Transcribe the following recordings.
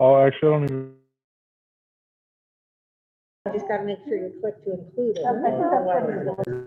Oh, actually, I don't even. Just gotta make sure you click to include it. I think that's what it is.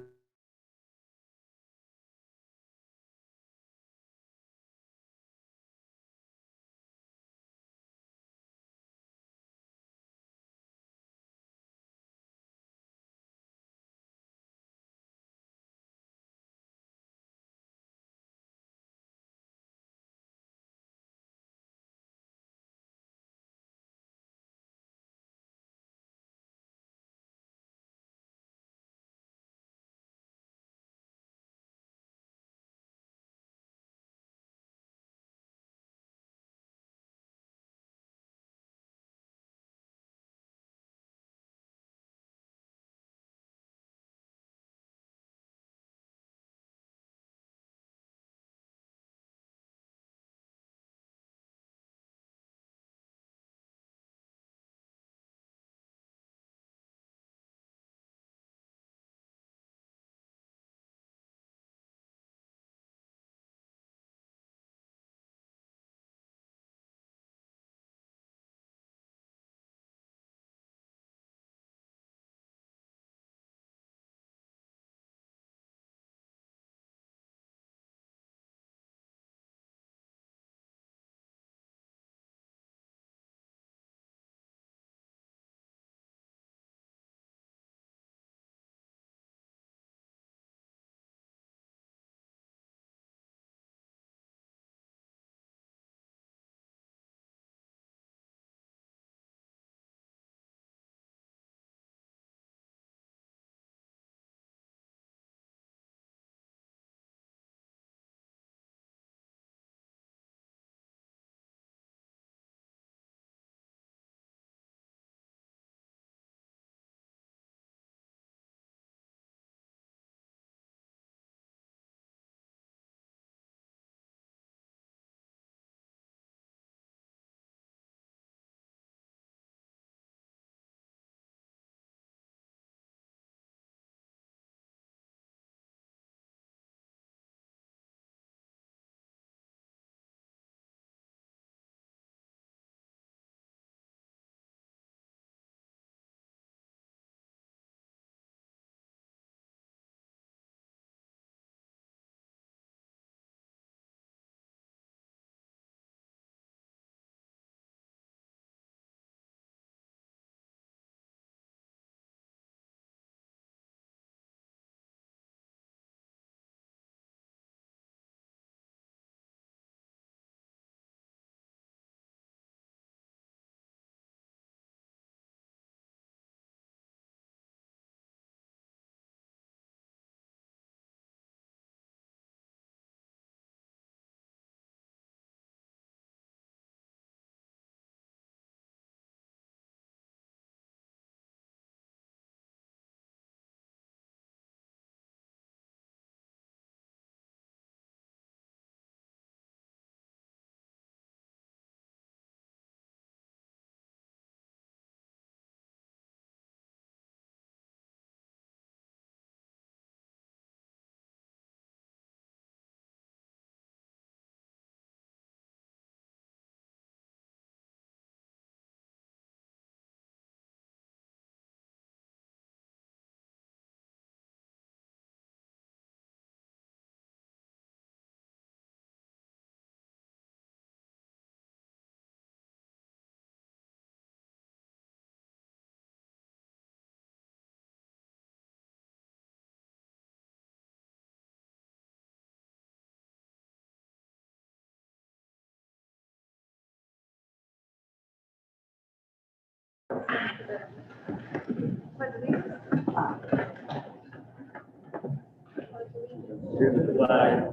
To the flag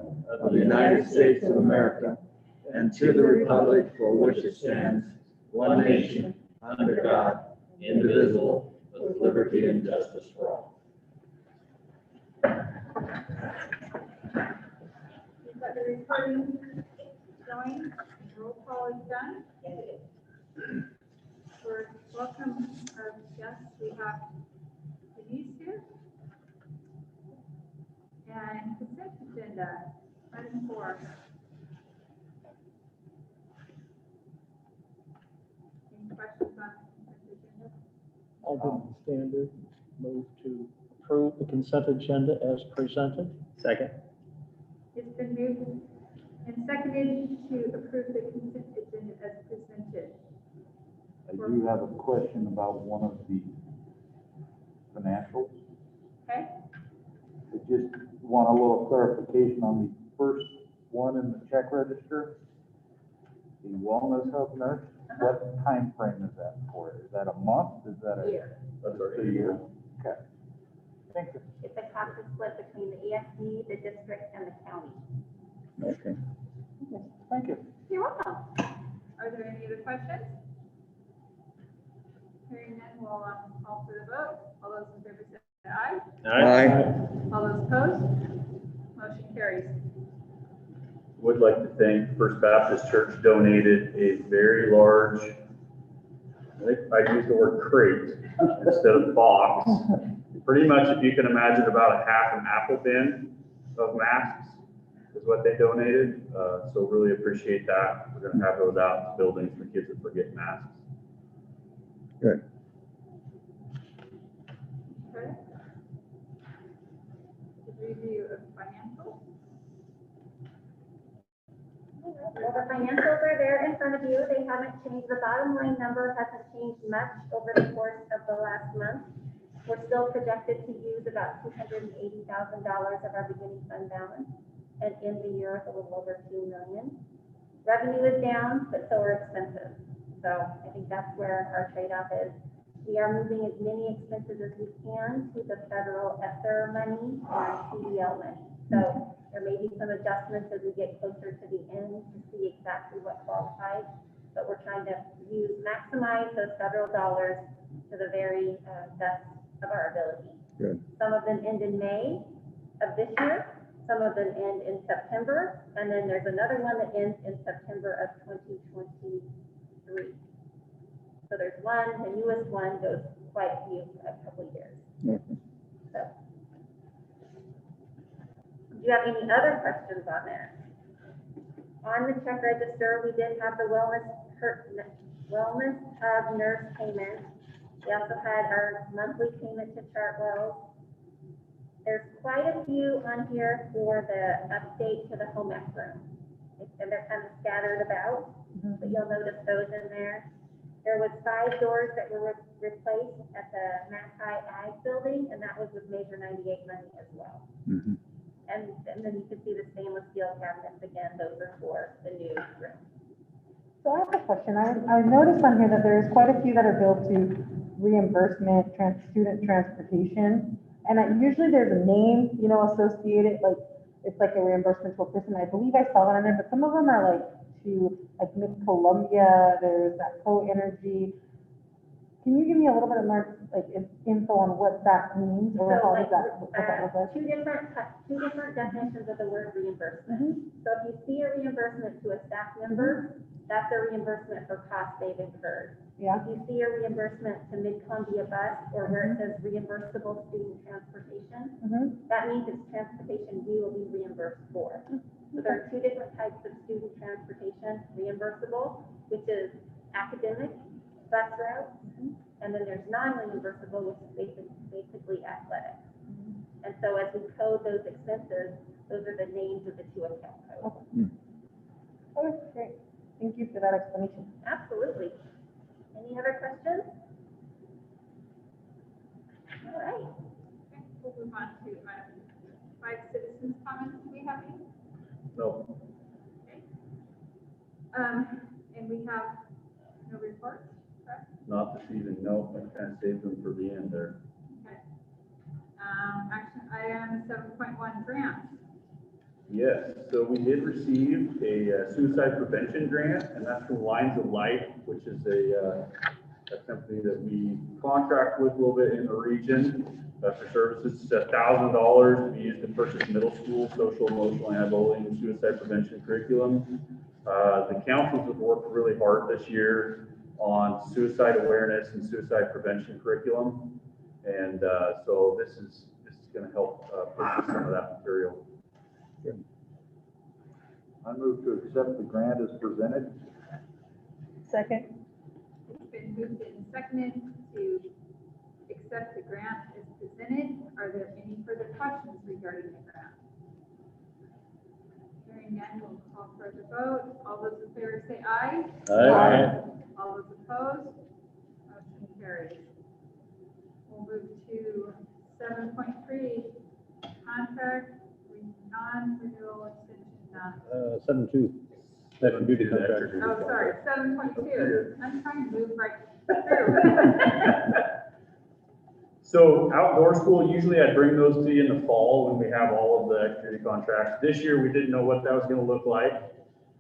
of the United States of America and to the republic for which it stands, one nation, under God, indivisible, with liberty and justice for all. We've got the recording going, roll call is done. For welcome our guests, we have Denise here. And consent agenda, item 4. All good standard. Move to approve the consent agenda as presented. Second. It's been moved and seconded to approve the consent agenda as presented. I do have a question about one of the financials. Okay? I just want a little clarification on the first one in the check register. The wellness hub nurse, what time frame is that for? Is that a month? Is that a? Year. That's A year? Okay. Thank you. It's a cost split between the ESD, the district, and the county. Okay. Thank you. You're welcome. Are there any other questions? Hearing none, we'll call for the vote. All those in favor say aye. All those opposed? Motion carries. Would like to thank First Baptist Church donated a very large, I think I used the word crate instead of box. Pretty much, if you can imagine, about a half an apple bin of masks is what they donated. So really appreciate that. We're gonna have those out to buildings for kids that forget masks. Good. Okay. Review of financials. Well, the financials are there in front of you. They haven't changed. The bottom line number hasn't changed much over the course of the last month. We're still projected to use about $280,000 of our beginning fund balance and end the year with a little over $2 million. Revenue is down, but so are expenses. So I think that's where our trade-off is. We are moving as many expenses as we can to the federal ESSER money and CDL money. So there may be some adjustments as we get closer to the end to see exactly what qualifies, but we're trying to maximize those federal dollars to the very best of our ability. Good. Some of them end in May of this year, some of them end in September, and then there's another one that ends in September of 2023. So there's one, the newest one goes quite a couple of years. Okay. So, do you have any other questions on there? On the check register, we did have the wellness hub nurse payment. We also had our monthly payment to Chartwell. There's quite a few on here for the update to the home ec room. And they're kind of scattered about, but you'll notice those in there. There was 5 doors that were replaced at the Mac High Ag building, and that was with Major 98 money as well. Mhm. And then you can see the stainless steel cabinets again, those are for the new room. So I have a question. I noticed on here that there's quite a few that are billed to reimbursement, student transportation. And usually there's a name, associated, like, it's like a reimbursement to a person. I believe I saw that on there, but some of them are like to, like, Miss Columbia, there's that Co-Energy. Can you give me a little bit of more, like, info on what that means, or how does that, what that looks like? Two different definitions of the word reimbursement. So if you see a reimbursement to a staff member, that's a reimbursement for costs they've incurred. Yeah. If you see a reimbursement to Mid-Columbia Bus, or where it says reimbursable student transportation, that means it's transportation we will be reimbursed for. So there are 2 different types of student transportation: reimbursable, which is academic bus routes, and then there's non-reimbursable, which is basically athletic. And so as we code those expenses, those are the names of the 2 account codes. Okay, great. Thank you for that explanation. Absolutely. Any other questions? All right. Okay, we'll move on to item 5, citizens' comments. Do we have any? No. Okay. And we have no reports, correct? Not this evening, no. I kind of saved them for the end there. Okay. Action item 7.1, grants. Yes, so we did receive a suicide prevention grant, and that's from Lines of Light, which is a company that we contract with a little bit in the region for services. It's $1,000 to be used to purchase middle school social, emotional, anti-bullying, suicide prevention curriculum. The councils have worked really hard this year on suicide awareness and suicide prevention curriculum, and so this is going to help purchase some of that material. I move to accept the grant as presented. Second. It's been moved and seconded to accept the grant as presented. Are there any further questions regarding the grant? Hearing none, we'll call for the vote. All those in favor say aye. Aye. All those opposed? Motion carries. We'll move to 7.3, contract non-renewal extension. 7.2, veteran duty contract. Oh, sorry, 7.2. I'm trying to move right through. So outdoor school, usually I bring those to you in the fall when we have all of the activity contracts. This year, we didn't know what that was gonna look like.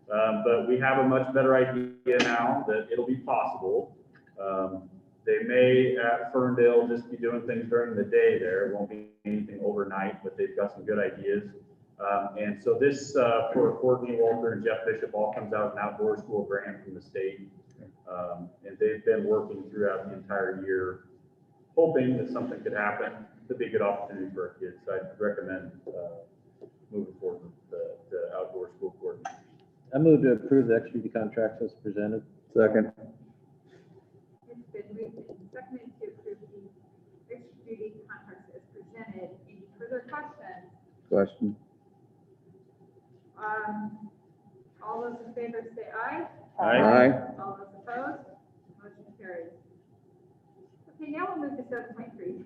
But we have a much better idea now that it'll be possible. They may at Ferndale just be doing things during the day there. It won't be anything overnight, but they've got some good ideas. And so this, for Courtney Walter and Jeff Bishop, all comes out an outdoor school grant from the state. And they've been working throughout the entire year, hoping that something could happen. It'd be a good opportunity for our kids. So I'd recommend moving forward with the outdoor school coordinator. I move to approve the extra duty contracts as presented. Second. It's been moved and seconded to approve the extra duty contracts as presented. Any further questions? Question. All those in favor say aye. Aye. All those opposed? Motion carries. Okay, now we'll move to 7.3.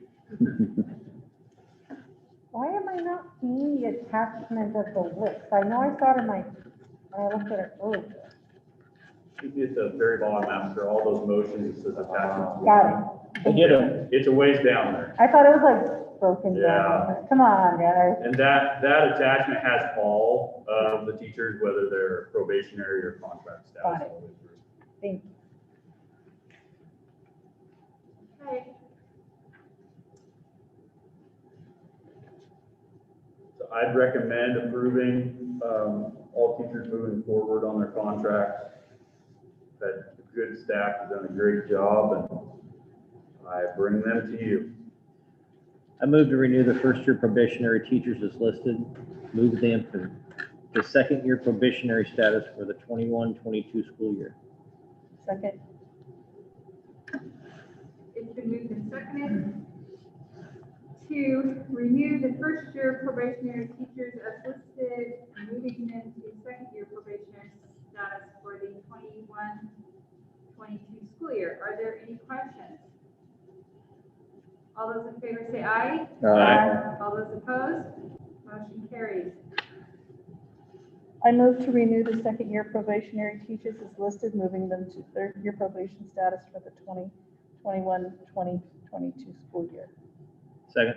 Why am I not seeing the attachment of the list? I know I saw it in my, I looked at it earlier. It's a very bottom after all those motions, it says attachments. Got it. I get them. It's a ways down there. I thought it was like broken Yeah. down. Come on, guys. And that attachment has all of the teachers, whether they're probationary or contract status. Got it. all the way through. Thank you. Okay, So I'd recommend approving, all teachers moving forward on their contracts. That the good staff has done a great job, and I bring them to you. I move to renew the first-year probationary teachers as listed, move them to the second-year probationary status for the 21-22 school year. Second. it's been moved and seconded to renew the first year probationary teachers as listed, moving them to second-year probationary status for the 21-22 school year. Are there any questions? All those in favor say aye. Aye. All those opposed? Motion carries. I move to renew the second-year probationary teachers as listed, moving them to third-year probation status for the 2021-2022 school year. Second.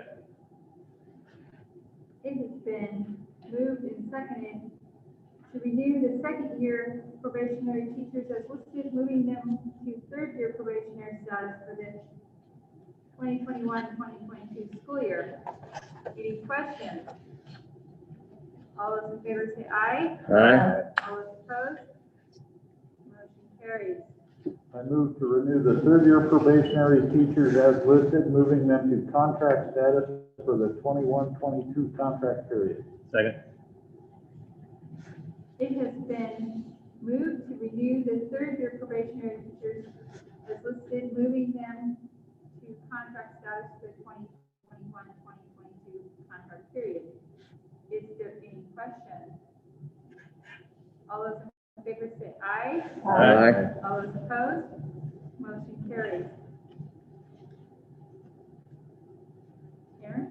It has been moved and seconded to renew the second-year probationary teachers as listed, moving them to third-year probationary status for the 2021-2022 school year. Any questions? All those in favor say aye. Aye. All those opposed? Motion carries. I move to renew the third-year probationary teachers as listed, moving them to contract status for the 21-22 contract period. Second. It has been moved to renew the third-year probationary teachers as listed, moving them to contract status for the 2021-2022 contract period. Is there any question? All those in favor say aye. Aye. All those opposed? Motion carries. Karen?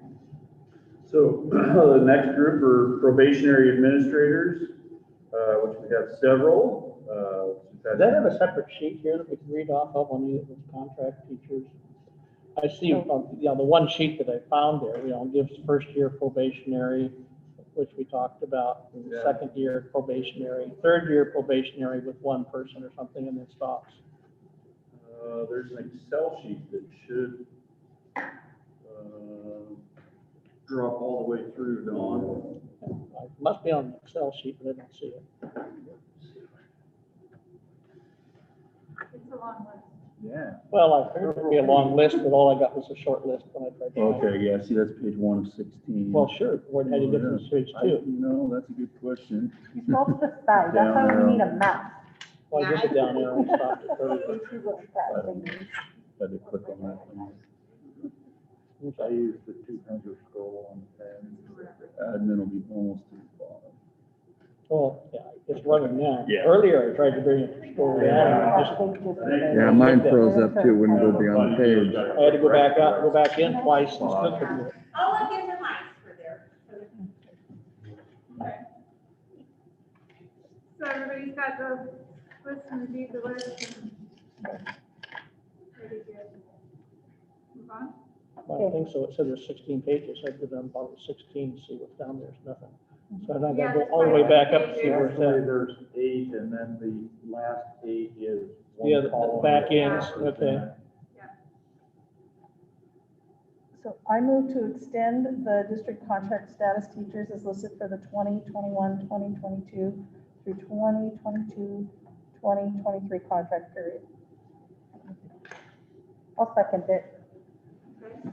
So the next group are probationary administrators, which we have several. Does that have a separate sheet here that we can read off of on the contract teachers? I see, the one sheet that I found there, gives first-year probationary, which we talked about, Yeah. second-year probationary, third-year probationary with one person or something, and then stops. There's an Excel sheet that should drop all the way through, Dawn. It must be on the Excel sheet, but I don't see it. It's a long list. Yeah. Well, I figured it'd be a long list, but all I got was a short list when I tried to. Okay, yeah, see, that's page 1 of 16. Well, sure, where did you get from page two? No, that's a good question. You scroll to the side, that's how you need a mouse. Well, I did it down there and stopped at 30. You see what that thing is. Had to click on that one. I use the 200 scroll on the pen. Admin will be almost to the bottom. Well, yeah, it's running now. Yeah. Earlier, I tried to bring it to scroll down, and it just, Yeah, mine froze up too, wouldn't go beyond the page. I had to go back out, go back in twice and still couldn't do it. I'll look into mine for there. Okay. So everybody's got the list and reviewed the list and ready to move on? I don't think so. It said there's 16 pages. I did on about 16 to see what's down there. There's nothing. So I'm Yeah, gonna go that's all the way fine. back up to see where it's Actually, at. there's 8, and then the last 8 is. one Yeah, the column. back ends, okay. So I move to extend the district contract status teachers as listed for the 2021-2022 through 2022-2023 contract period. I'll second it. Okay.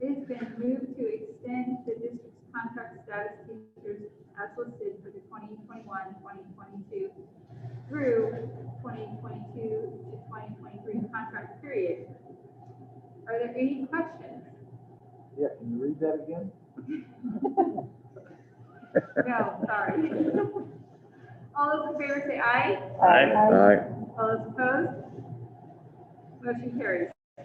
It has been moved to extend the district's contract status teachers as listed for the 2021-2022 through 2022 to 2023 contract period. Are there any questions? Yeah, can you read that again? No, sorry. All those in favor say aye. Aye. All those opposed? Motion carries. Are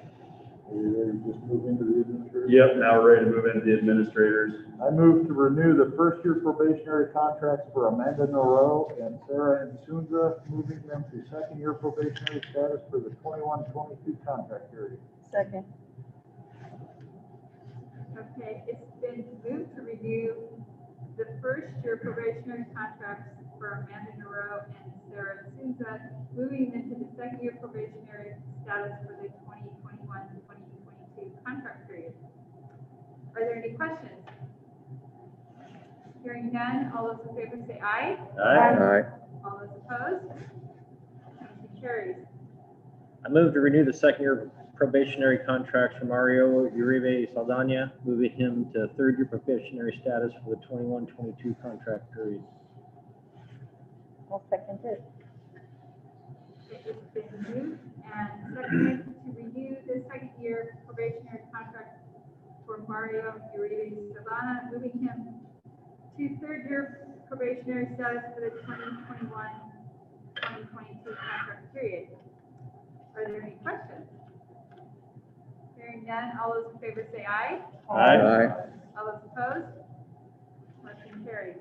you ready to just move into the administrator? Yep, now we're ready to move into the administrators. I move to renew the first-year probationary contracts for Amanda Norell and Sarah Insunza, moving them to second-year probationary status for the 21-22 contract period. Second. Okay, it's been moved to renew the first year probationary contracts for Amanda Nero and Sarah Souza, moving them to the second year probationary status for the 2021-2022 contract period. Are there any questions? Hearing none, all those in favor say aye. Aye. All those opposed? Motion carries. I move to renew the second-year probationary contracts for Mario Uribe Saldana, moving him to third-year probationary status for the 21-22 contract period. I'll second it. It has been moved and seconded to renew the second year probationary contract for Mario Uribe Saldana, moving him to third year probationary status for the 2021-2022 contract period. Are there any questions? Hearing none, all those in favor say aye. Aye. All those opposed? Motion carries.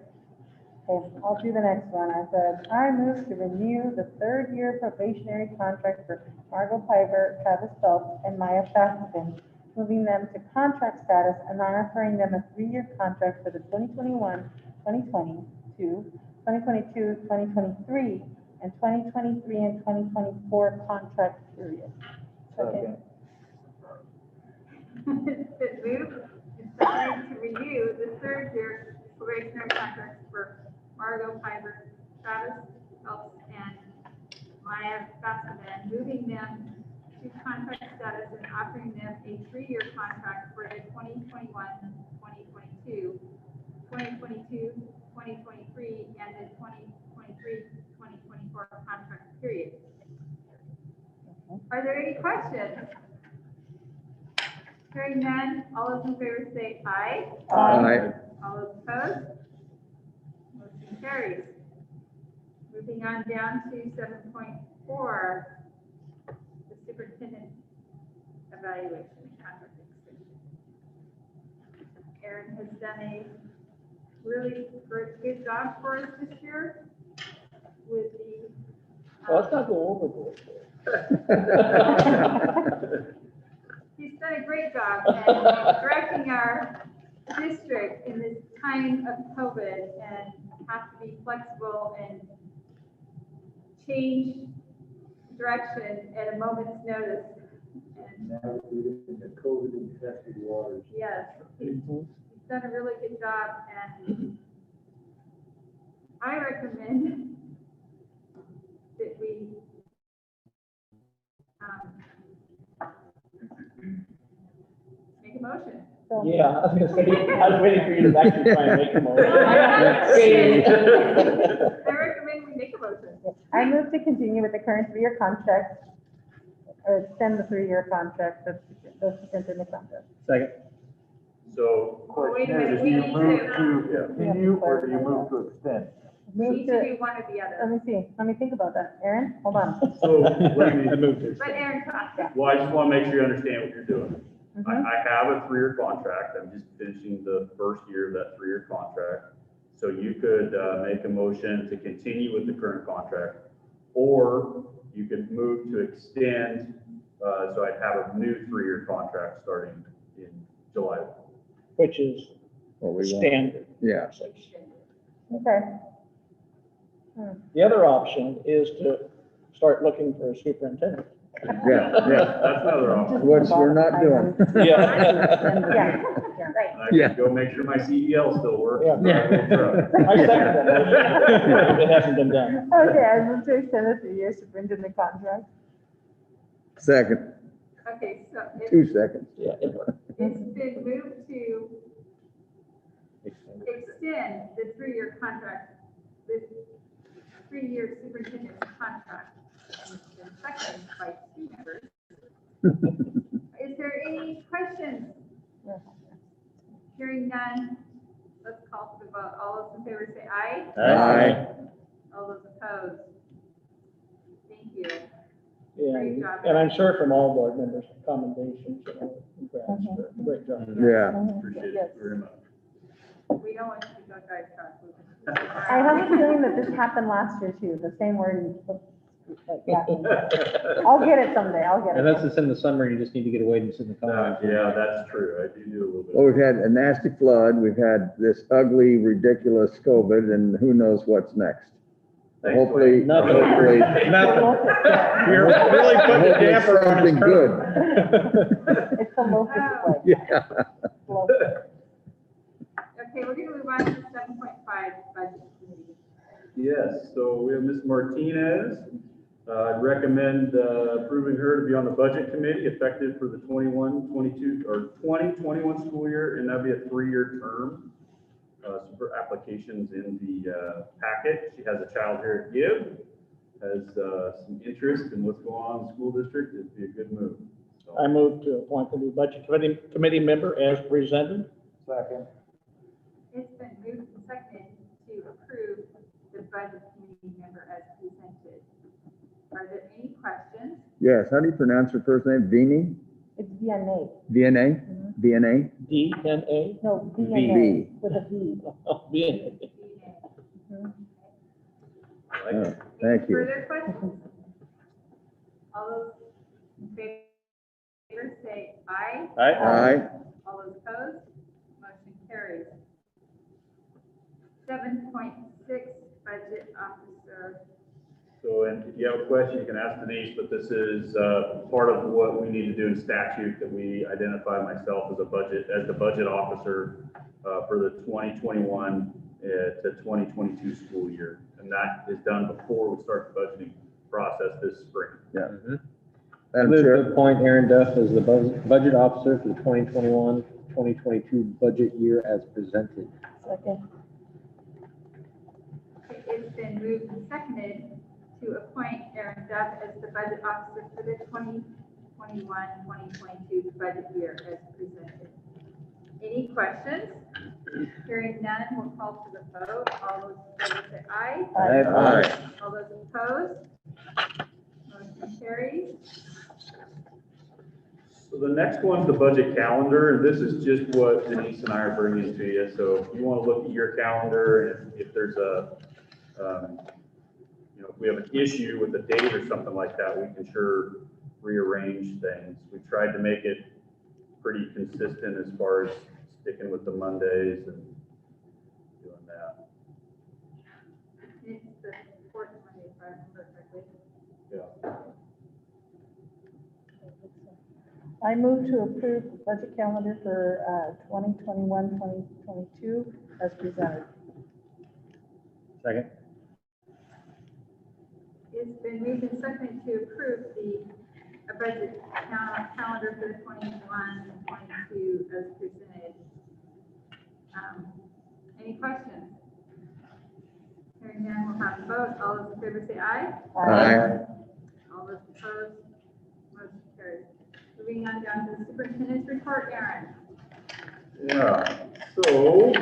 Okay, I'll do the next one. I said, I move to renew the third-year probationary contract for Margot Piper, Travis Phelps, and Maya Faston, moving them to contract status and offering them a 3-year contract for the 2021-2022, 2022-2023, and 2023 and 2024 contract period. Second. It's been moved and seconded to renew the third year probationary contracts for Margot Piper, Travis Phelps, and Maya Faston, moving them to contract status and offering them a 3-year contract for the 2021-2022, 2022-2023, and the 2023-2024 contract period. Are there any questions? Hearing none, all those in favor say aye. Aye. All those opposed? Motion carries. Moving on down to 7.4, the superintendent evaluation and contract extension. Erin has done a really good job for us this year with the. Well, let's not go overboard. He's done a great job at directing our district in this time of COVID and have to be flexible and change direction at a moment's notice. And Navigating the COVID-infested waters. yes, he's done a really good job, and I recommend that we make a motion. So, Yeah, I was gonna say, I was waiting for you to actually try and make a motion. I recommend we make a motion. I move to continue with the current 3-year contract, or extend the 3-year contract, that's the superintendent contract. Second. So, Wait a Question minute, is, do we you need move to- to continue or do you move to extend? We Move need to to, do one or the let other. me see, let me think about that. Aaron, hold on. so let me, I moved it. But Aaron, talk. well, I just want to make sure you understand what you're doing. Mhm. I have a 3-year contract. I'm just finishing the first year of that 3-year contract. So you could make a motion to continue with the current contract, or you could move to extend, so I'd have a new 3-year contract starting in July. Which is What we want. standard. Yeah. Okay. The other option is to start looking for a superintendent. Yeah, That's another option. which we're not doing. Yeah, Right. I Yeah. can go make sure my CDL still works. Yeah. I second that motion. If it hasn't been done. okay, I move to extend the 3-year superintendent contract. Second, Okay, so 2 seconds. Yeah. it's been moved to extend the 3-year contract, the 3-year superintendent's contract. And it's been seconded by 2 members. Is there any questions? Hearing none, let's call for the vote. All those in favor say aye. Aye. All those opposed? Thank you. And, Great job. and I'm sure from all board members, commendations, congrats, great job. Yeah. Appreciate Yes. it very much. We don't want you to go drive truck. I have a feeling that this happened last year too, the same word. Yeah. I'll get it someday, I'll get it. Unless it's in the summer, you just need to get away and sit in the car. Yeah, that's true. I do a little bit. Well, we've had a nasty flood, we've had this ugly, ridiculous COVID, and who knows what's next. Thanks, Hopefully, Dwayne. Nothing. hopefully. You're really putting a hopefully damper on his something good. It's the locust plague. Yeah. Locust. Okay, we're gonna move on to 7.5 budget committee. Yes, so we have Ms. Martinez. I'd recommend approving her to be on the budget committee effective for the 21-22 or 2021 school year, and that'd be a 3-year term. Some for applications in the packet. She has a child here at Give, has some interest in what's going on in the school district. It'd be a good move. So, I move to appoint the new budget committee member as presented. Second. It's been moved and seconded to approve the budget committee member as presented. Are there any questions? Yes, how do you pronounce her first name? Vini? It's DNA. VNA? VNA? DNA. No, V. DNA with a V. Oh, DNA. I like Oh, it. thank you. Further questions? All those in favor say aye. Aye. All those opposed? Motion carries. 7.6 budget officer. So, and if you have a question, you can ask Denise, but this is part of what we need to do in statute, that we identify myself as the budget officer for the 2021 to 2022 school year. And that is done before we start the budgeting process this spring. Yeah. I Madam move to Chair, appoint Aaron Duff as the budget officer for the 2021-2022 budget year as presented. Second. It's been moved and seconded to appoint Aaron Duff as the budget officer for the 2021-2022 budget year as presented. Any questions? Hearing none, we'll call for the vote. All those in favor say aye. Aye. All those opposed? Motion carries. So the next one's the budget calendar, and this is just what Denise and I are bringing to you. So if you want to look at your calendar, and if there's a, if we have an issue with a date or something like that, we can sure rearrange things. We tried to make it pretty consistent as far as sticking with the Mondays and doing that. It's the fourth Monday, if I remember correctly. Yeah. I move to approve the budget calendar for 2021-2022 as presented. Second. It's been moved and seconded to approve the budget calendar for the 21-22 as presented. Any questions? Hearing none, we'll have a vote. All those in favor say aye. Aye. All those opposed, motion carries. Moving on down to the superintendent's report, Aaron. Yeah, so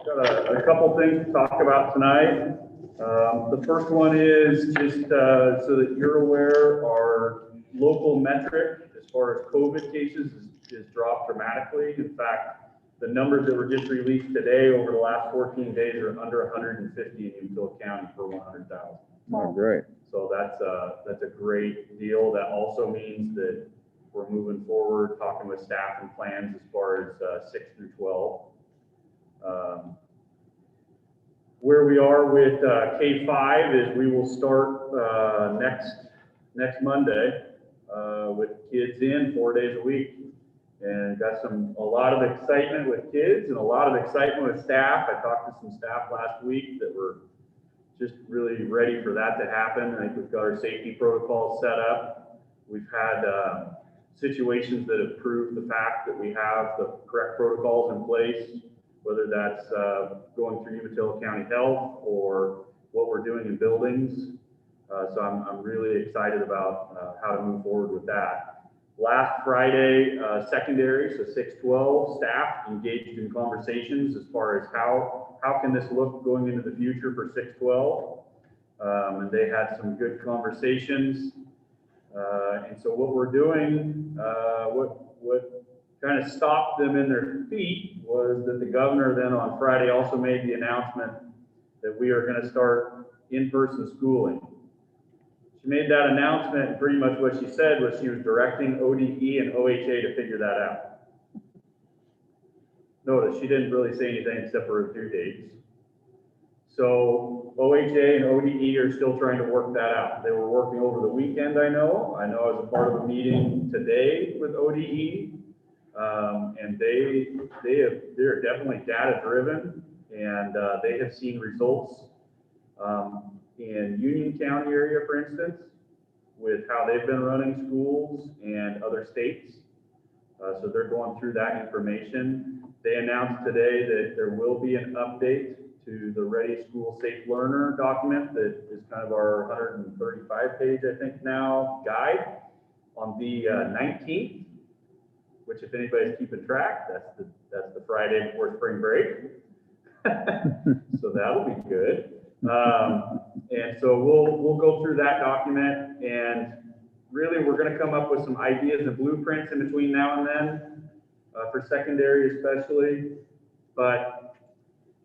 got a couple things to talk about tonight. The first one is just so that you're aware, our local metric as far as COVID cases is dropped dramatically. In fact, the numbers that were just released today over the last 14 days are under 150 in Umatilla County per 100,000. Oh, great. So that's a great deal. That also means that we're moving forward, talking with staff and plans as far as 6 through 12. Where we are with K-5 is we will start next Monday with kids in 4 days a week. And got a lot of excitement with kids and a lot of excitement with staff. I talked to some staff last week that were just really ready for that to happen. I think we've got our safety protocols set up. We've had situations that have proved the fact that we have the correct protocols in place, whether that's going through Umatilla County Health or what we're doing in buildings. So I'm really excited about how to move forward with that. Last Friday, secondary, so 6-12 staff engaged in conversations as far as how can this look going into the future for 6-12. And they had some good conversations. And so what we're doing, what kind of stopped them in their feet was that the governor then on Friday also made the announcement that we are going to start in-person schooling. She made that announcement, and pretty much what she said was she was directing ODE and OHA to figure that out. Notice she didn't really say anything except for her due dates. So OHA and ODE are still trying to work that out. They were working over the weekend, I know. I was a part of a meeting today with ODE, and they're definitely data driven, and they have seen results in Union County area, for instance, with how they've been running schools and other states. So they're going through that information. They announced today that there will be an update to the Ready School Safe Learner document that is kind of our 135 page, I think now, guide on the 19th, which if anybody's keeping track, that's the Friday before spring break. So that'll be good. And so we'll go through that document, and really we're going to come up with some ideas and blueprints in between now and then for secondary especially, but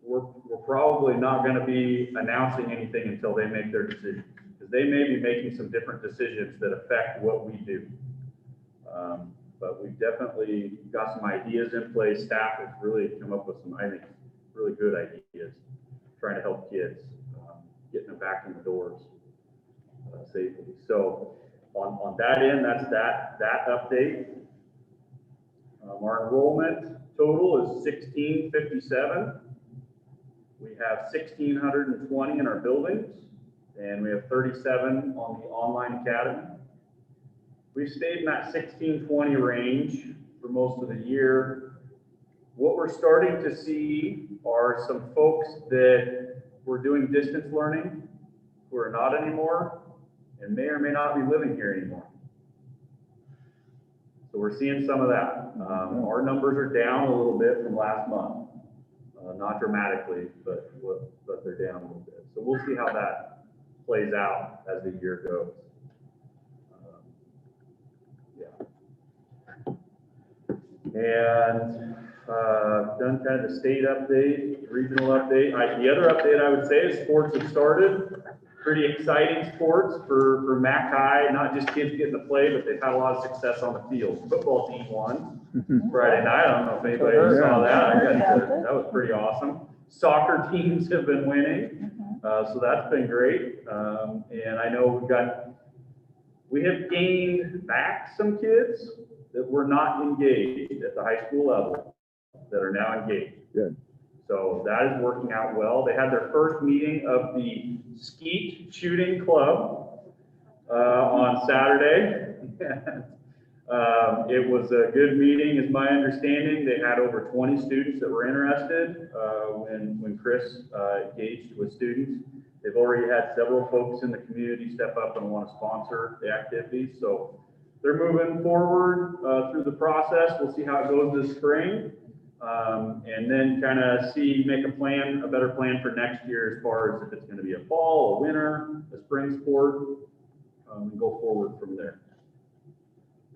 we're probably not going to be announcing anything until they make their decisions, because they may be making some different decisions that affect what we do. But we've definitely got some ideas in place. Staff has really come up with some, I think, really good ideas, trying to help kids. Getting them back in the doors safely. So on that end, that's that update. Our enrollment total is 1657. We have 1,620 in our buildings, and we have 37 on the online academy. We've stayed in that 1620 range for most of the year. What we're starting to see are some folks that we're doing distance learning who are not anymore and may or may not be living here anymore. So we're seeing some of that. Our numbers are down a little bit from last month. Not dramatically, but they're down a little bit. So we'll see how that plays out as the year goes. And done kind of the state update, regional update. The other update I would say is sports have started. Pretty exciting sports for Mac High, not just kids getting to play, but they've had a lot of success on the field. Football team won Friday night. I don't know if anybody saw that. That was pretty awesome. Soccer teams have been winning, so that's been great. And I know we have gained back some kids that were not engaged at the high school level that are now engaged. Good. So that is working out well. They had their first meeting of the skeet shooting club on Saturday. It was a good meeting, is my understanding. They had over 20 students that were interested when Chris engaged with students. They've already had several folks in the community step up and want to sponsor the activities. So they're moving forward, through the process. We'll see how it goes this spring. And then kind of make a plan, a better plan for next year as far as if it's going to be a fall, a winter, a spring sport, and go forward from there.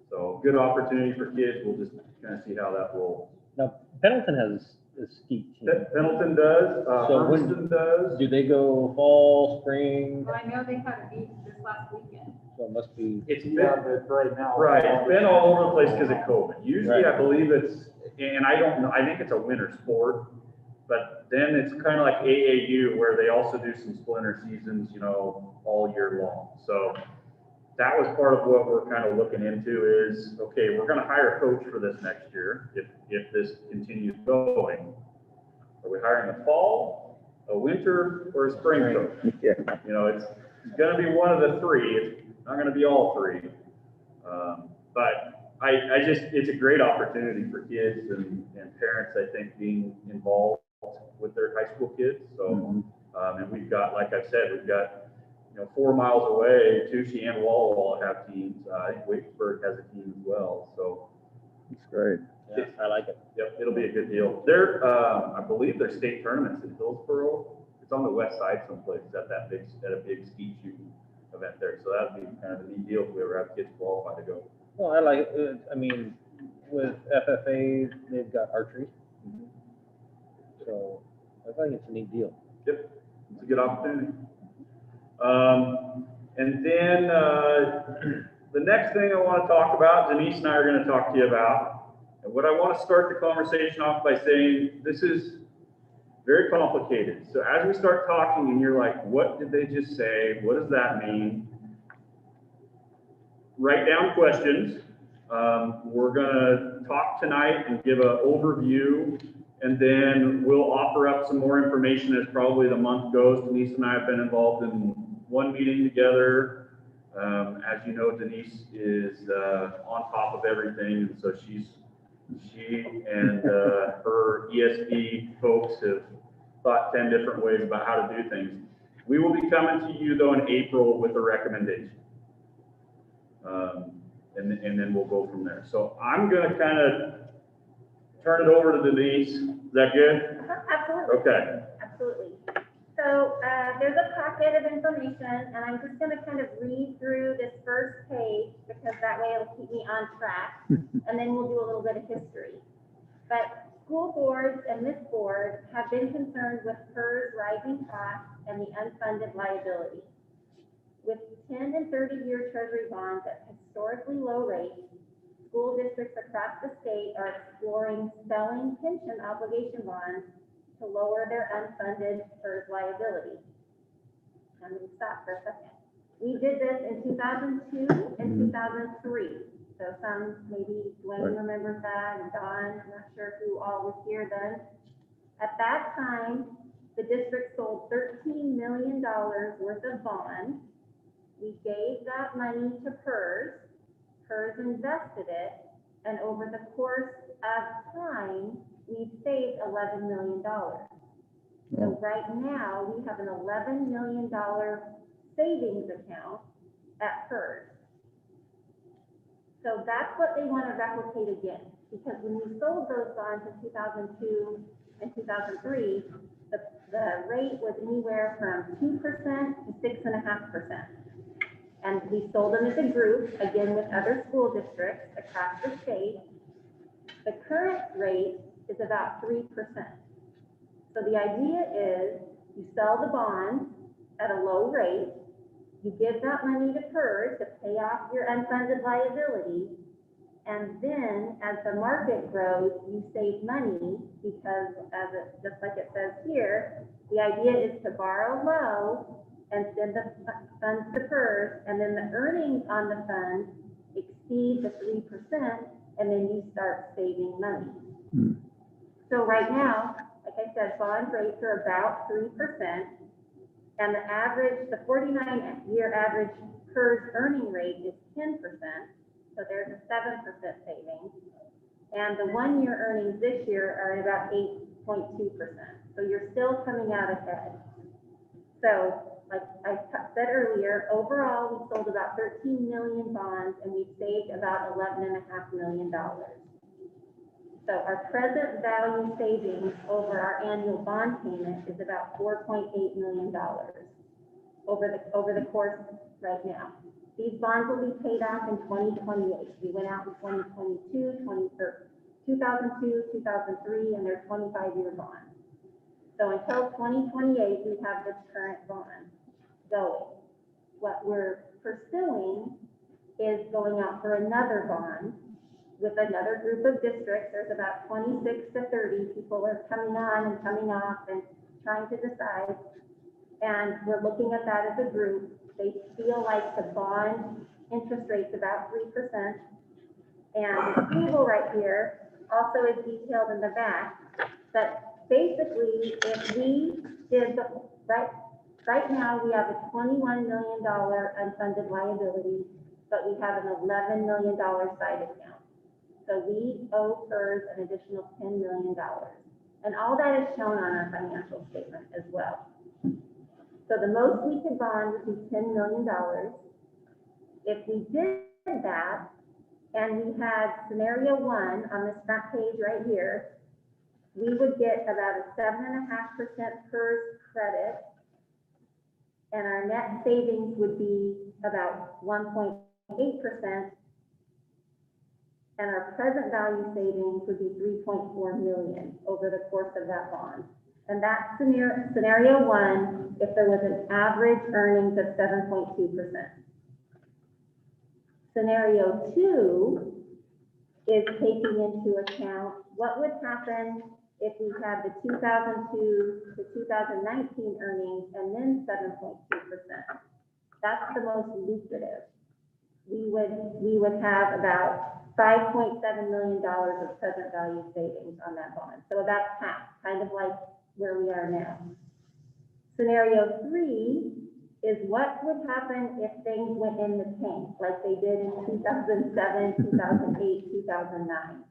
So good opportunity for kids. We'll just kind of see how that rolls. Now, Pendleton has a ski team. Pendleton does, So when- Hermiston does. Do they go fall, spring? Well, I know they had a meet this last weekend. So it must be, It's been, Yeah, but right now. right, it's been all over the place because of COVID. Usually, Right. I believe it's, and I don't know, I think it's a winter sport, but then it's kind of like AAU where they also do some splinter seasons, you know, all year long. So that was part of what we're kind of looking into is, okay, we're going to hire a coach for this next year if this continues going. Are we hiring a fall, a winter, or a spring coach? Yeah. You know, it's going to be one of the three. It's not going to be all three. But I just, it's a great opportunity for kids and parents, I think, being involved with their high school kids. So, and we've got, like I said, we've got, 4 miles away, Touchy and Walla Walla have teams. I think Wakesburg has a team as well. So, That's great. yeah, I like it. yep, it'll be a good deal. They're, I believe their state tournaments in Hillsboro. It's on the west side someplace at a big ski shooting event there. So that'd be kind of a neat deal if we ever have kids qualify to go. Well, I like it. I mean, with FFA, they've got archery. So I think it's a neat deal. Yep, it's a good opportunity. And then the next thing I want to talk about, Denise and I are going to talk to you about, and what I want to start the conversation off by saying, this is very complicated. So as we start talking and you're like, what did they just say? What does that mean? Write down questions. We're going to talk tonight and give an overview, and then we'll offer up some more information as probably the month goes. Denise and I have been involved in one meeting together. As you know, Denise is on top of everything, and so she and her ESB folks have thought 10 different ways about how to do things. We will be coming to you though in April with a recommendation. And then we'll go from there. So I'm going to kind of turn it over to Denise. Is that good? Absolutely. Okay. Absolutely. So there's a packet of information, and I'm just going to kind of read through this first page because that way it'll keep me on track, and then we'll do a little bit of history. But school boards and this board have been concerned with PERS rising costs and the unfunded liability. With 10 and 30-year treasury bonds at historically low rates, school districts across the state are exploring selling pension obligation bonds to lower their unfunded PERS liability. I'm going to stop for a second. We did this in 2002 and 2003. So some, maybe Dwayne remembers that, and Don, I'm not sure who all was here then. At that time, the district sold $13 million worth of bonds. We gave that money to PERS. PERS invested it, and over the course of time, we've saved $11 million. So right now, we have an $11 million savings account at PERS. So that's what they want to replicate again, because when we sold those bonds in 2002 and 2003, the rate was anywhere from 2% to 6.5%. And we sold them as a group, again with other school districts across the state. The current rate is about 3%. So the idea is you sell the bonds at a low rate, you give that money to PERS to pay off your unfunded liability, and then as the market grows, you save money because, just like it says here, the idea is to borrow low and send the funds to PERS, and then the earnings on the funds exceed the 3%, and then you start saving money. So right now, like I said, bond rates are about 3%, and the average, the 49-year average PERS earning rate is 10%, so there's a 7% savings. And the 1-year earnings this year are at about 8.2%. So you're still coming out ahead. So like I said earlier, overall, we sold about 13 million bonds and we saved about $11.5 million. So our present value savings over our annual bond payment is about $4.8 million over the course right now. These bonds will be paid off in 2028. We went out in 2022, 2002, 2003, and they're 25-year bonds. So until 2028, we have this current bond going. What we're pursuing is going out for another bond with another group of districts. There's about 26 to 30 people are coming on and coming off and trying to decide. And we're looking at that as a group. They feel like the bond interest rate's about 3%. And the table right here also is detailed in the back. But basically, if we did the, right now we have a $21 million unfunded liability, but we have an $11 million side account. So we owe PERS an additional $10 million. And all that is shown on our financial statement as well. So the most we could bond would be $10 million. If we did that, and we had scenario 1 on this front page right here, we would get about a 7.5% PERS credit, and our net savings would be about 1.8%, and our present value savings would be 3.4 million over the course of that bond. And that's scenario 1, if there was an average earnings of 7.2%. Scenario 2 is taking into account what would happen if we had the 2002 to 2019 earnings and then 7.2%. That's the most lucrative. We would have about $5.7 million of present value savings on that bond. So about half, kind of like where we are now. Scenario 3 is what would happen if things went in the tank, like they did in 2007, 2008, 2009.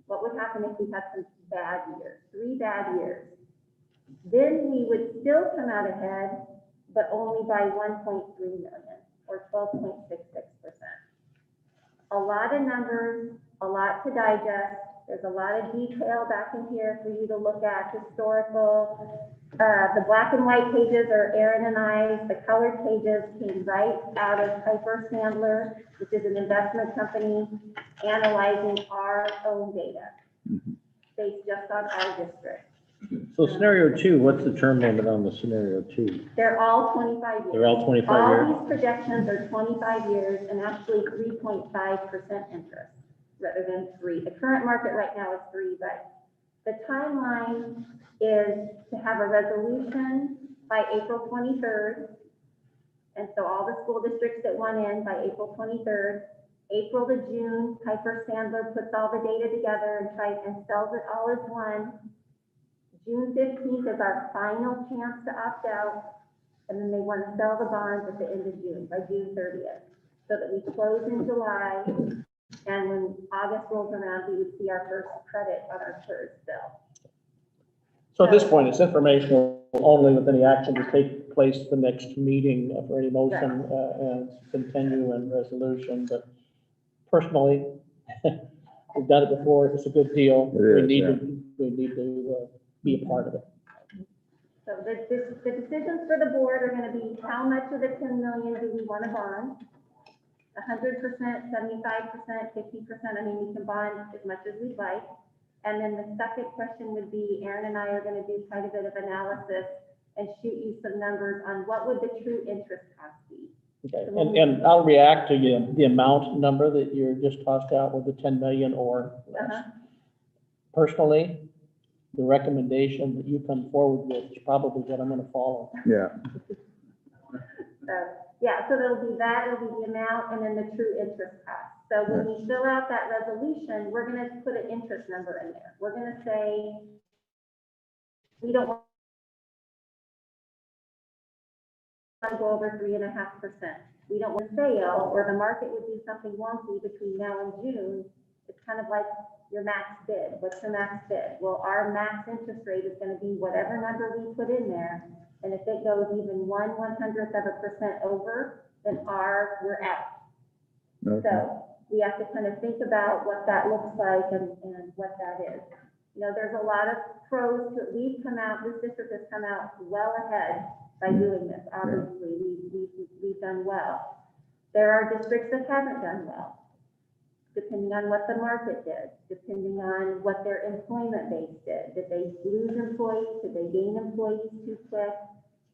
What would happen if we had some bad years, 3 bad years? Then we would still come out ahead, but only by 1.3 million, or 12.66%. A lot of numbers, a lot to digest. There's a lot of detail back in here for you to look at, historical. The black and white pages are Aaron and I. The colored pages came right out of Piper Sandler, which is an investment company analyzing our own data based just on our district. So scenario 2, what's the term limit on the scenario 2? They're all 25 years. They're all 25 All years? these projections are 25 years and actually 3.5% interest rather than 3. The current market right now is 3, but the timeline is to have a resolution by April 23rd. And so all the school districts that went in by April 23rd, April to June, Piper Sandler puts all the data together and sells it all as one. June 15th is our final chance to opt out, and then they want to sell the bonds at the end of June, by June 30th, so that we close in July, and when August rolls around, we would see our first credit on our PERS bill. So at this point, it's informational only, with any action to take place at the next meeting for any motion and continue and resolution. But personally, we've done it before. It's a good deal. We need to be a part of it. So the decisions for the board are going to be how much of the 10 million do we want to bond? 100%, 75%, 50%. I mean, we can bond as much as we'd like. And then the second question would be, Aaron and I are going to do quite a bit of analysis and shoot you some numbers on what would the true interest cost be. Okay, and I'll react to the amount number that you just tossed out with the 10 million or less. Personally, the recommendation that you come forward with is probably what I'm going to follow. Yeah. So there'll be that, it'll be the amount, and then the true interest cost. So when we fill out that resolution, we're going to put an interest number in there. We're going to say, we don't want to go over 3.5%. We don't want to fail, or the market would do something wonky between now and June. It's kind of like your max bid. What's your max bid? Well, our max interest rate is going to be whatever number we put in there. And if it goes even 1/100% over, then we're out. Okay. So we have to kind of think about what that looks like and what that is. You know, there's a lot of pros that we've come out, this district has come out well ahead by doing this. Obviously, we've done well. There are districts that haven't done well, depending on what the market did, depending on what their employment base did. Did they lose employees? Did they gain employees too quick?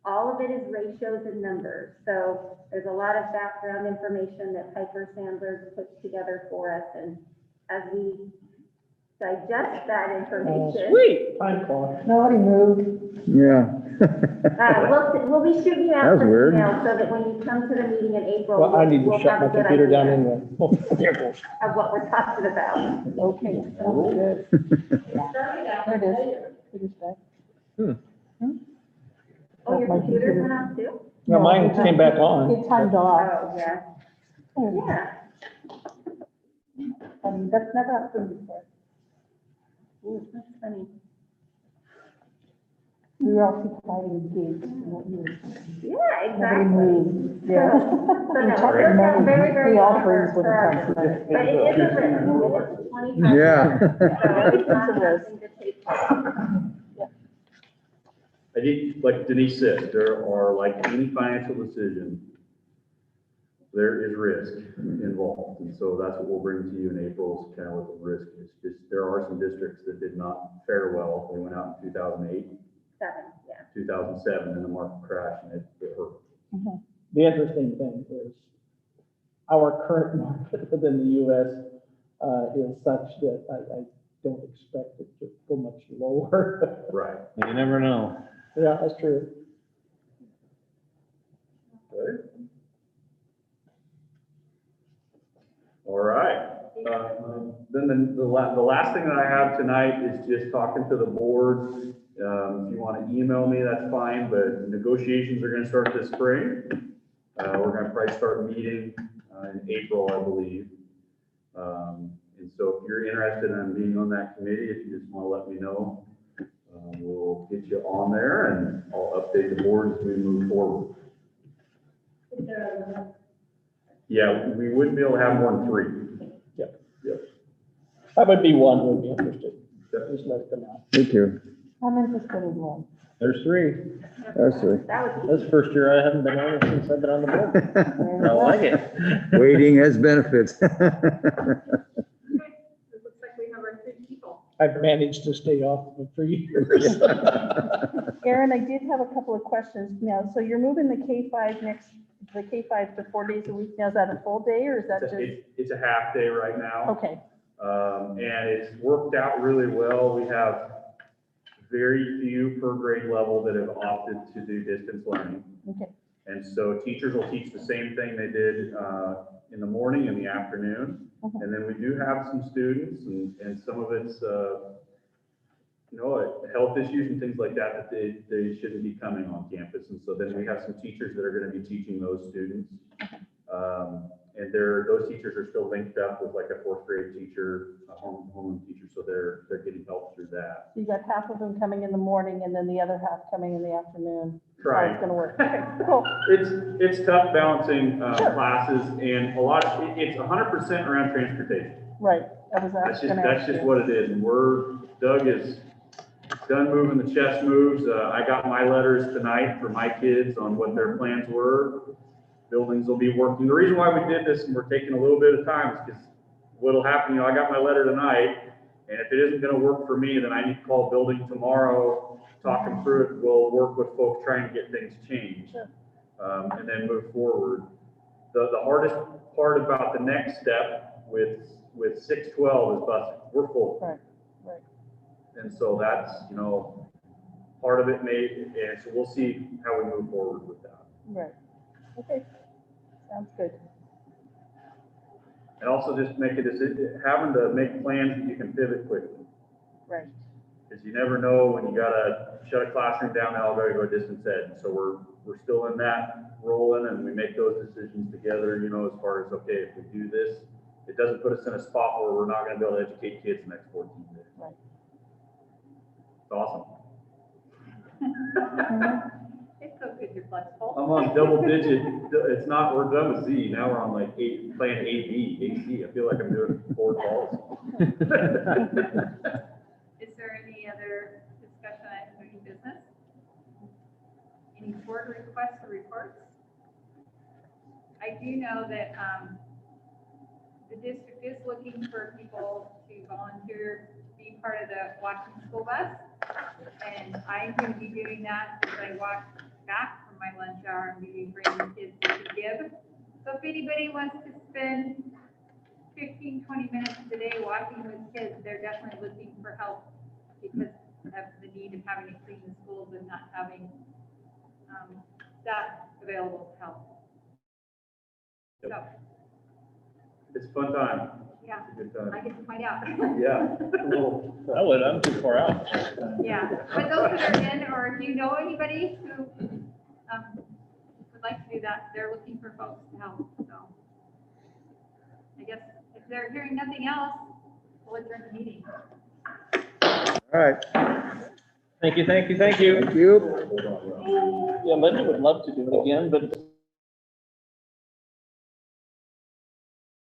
All of it is ratios and numbers. So there's a lot of background information that Piper Sandberg puts together for us. And as we digest that information, Sweet, time clock. Nobody moved. Yeah. we'll be shooting you That out was some weird. emails so that when you come to the meeting in April, Well, I need to we'll shut have my a good computer down idea anyway. Oh, there it goes. of what we're talking about. Okay, sounds good. There it is. It is back. Oh, your computer went out too? No, mine came back on. It timed off. Oh, yeah. Yeah. I mean, that's never happened before. That's funny. We were all too quiet and engaged in what you were saying. Yeah, Nobody exactly. moved, yeah. So no, it Chuck worked and out Maggie, very, very they all well brings for with our them. district. But it is a risk. It is 25. Yeah. So it's not It's a risk. something to take. I think, like Denise said, there are, like any financial decision, there is risk involved. And so that's what we'll bring to you in April, is kind of what the risk is. Just, there are some districts that did not fare well. They went out in 2008, 2007, and the market crashed and it hurt. The interesting thing is our current market within the US is such that I don't expect it to go much lower. Right. You never know. Yeah, that's true. Good. All right. Then the last thing that I have tonight is just talking to the board. If you want to email me, that's fine, but negotiations are going to start this spring. We're going to probably start meeting in April, I believe. And so if you're interested in being on that committee, if you just want to let me know, we'll get you on there and I'll update the board as we move forward. Yeah, we wouldn't be able to have more than 3. Yep. Yep. I would be one who would be interested. Just let it come out. Me too. I'm interested in one. There's 3. That's right. That would That's the first year I haven't been on it since I've been on the board. I like it. Waiting has benefits. It looks like we have our 3 people. I've managed to stay off of it for years. Aaron, I did have a couple of questions now. So you're moving the K5 to 4 days a week. Now, is that a full day or is that just? It's a half day right now. Okay, And it's worked out really well. We have very few per grade level that have opted to do distance learning. okay, And so teachers will teach the same thing they did in the morning and the afternoon. Mhm. And then we do have some students and some of it's, health issues and things like that they shouldn't be coming on campus. And so then we have some teachers that are going to be teaching those students. And those teachers are still linked up with like a 4th grade teacher, a homeroom teacher, so they're getting help through that. so you got half of them coming in the morning and then the other half coming in the afternoon. That's how Right. it's gonna work. Okay, cool. It's tough balancing classes and it's 100% around transportation. Right, I was gonna That's ask just you. what it is. And Doug is done moving the chess moves. I got my letters tonight for my kids on what their plans were. Buildings will be working. The reason why we did this and we're taking a little bit of time is because what'll happen, I got my letter tonight, and if it isn't gonna work for me, then I need to call building tomorrow, talk them through it. We'll work with folks trying to get things changed. Sure. And then move forward. The hardest part about the next step with 612 is busing. We're full. Right. And so that's, part of it and so we'll see how we move forward with that. Right, okay, sounds good. And also just make a decision, having to make plans that you can pivot quickly. Right, Because you never know when you gotta shut a classroom down, and all gotta go distance ed. So we're still in that rolling and we make those decisions together, as far as, okay, if we do this, it doesn't put us in a spot where we're not gonna be able to educate kids the next 14 days. right. It's awesome. flexible. I'm on double digit, it's not, we're done with Z, now we're on like plan AC. I feel like I'm doing board policy. Is there any other discussion on any business? Any board requests or reports? I do know that, the district is looking for people to volunteer, to be part of the walking school bus. And I'm going to be doing that as I walk back from my lunch hour and be bringing kids to give. So if anybody wants to spend 15, 20 minutes a day walking with kids, they're definitely looking for help because of the need of having to clean the schools and not having staff available to help. So, It's a fun time. yeah, It's a good I time. get to find out. Yeah. A little- I'm too far out. Yeah, but those that are in, or if you know anybody who would like to do that, they're looking for folks to help, so. I guess if they're hearing nothing else, we'll adjourn the meeting. All right, Thank you. thank you. Yeah, Linda would love to do it again, but